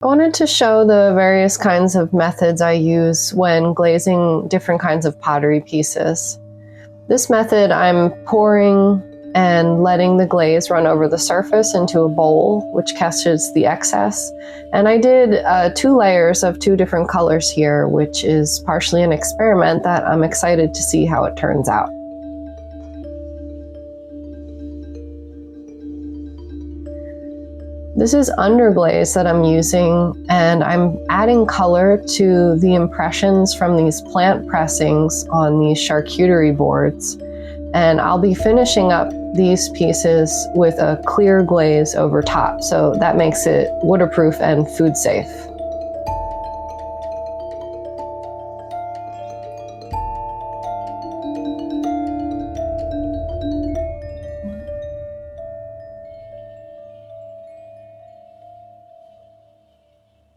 I wanted to show the various kinds of methods I use when glazing different kinds of pottery pieces. This method, I'm pouring and letting the glaze run over the surface into a bowl, which catches the excess. And I did 2 layers of 2 different colors here, which is partially an experiment that I'm excited to see how it turns out. This is underglaze that I'm using, and I'm adding color to the impressions from these plant pressings on these charcuterie boards. And I'll be finishing up these pieces with a clear glaze over top, so that makes it waterproof and food safe.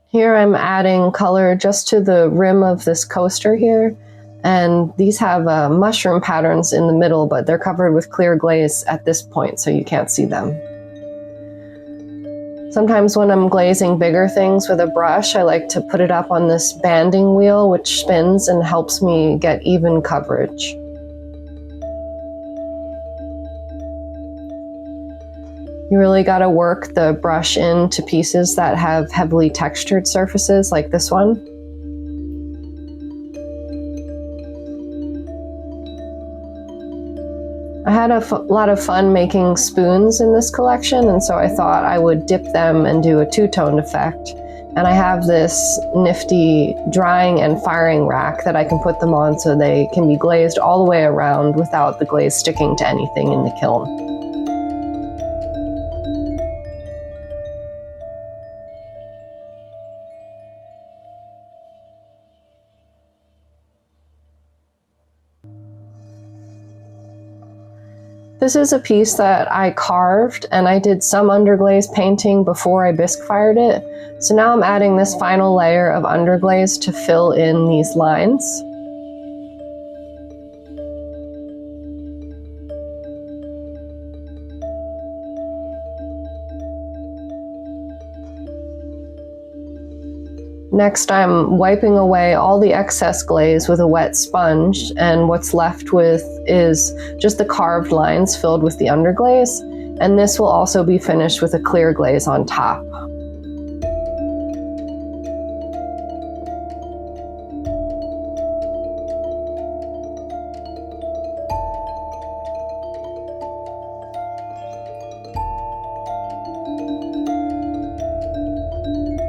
Here I'm adding color just to the rim of this coaster here, and these have mushroom patterns in the middle, but they're covered with clear glaze at this point, so you can't see them. Sometimes when I'm glazing bigger things with a brush, I like to put it up on this banding wheel, which spins and helps me get even coverage. You really got to work the brush into pieces that have heavily textured surfaces like this one. I had a lot of fun making spoons in this collection, and so I thought I would dip them and do a two-toned effect. And I have this nifty drying and firing rack that I can put them on so they can be glazed all the way around without the glaze sticking to anything in the kiln. This is a piece that I carved, and I did some underglaze painting before I bisque fired it. So now I'm adding this final layer of underglaze to fill in these lines. Next, I'm wiping away all the excess glaze with a wet sponge, and what's left with is just the carved lines filled with the underglaze, and this will also be finished with a clear glaze on top.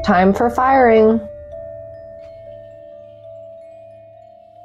Time for firing!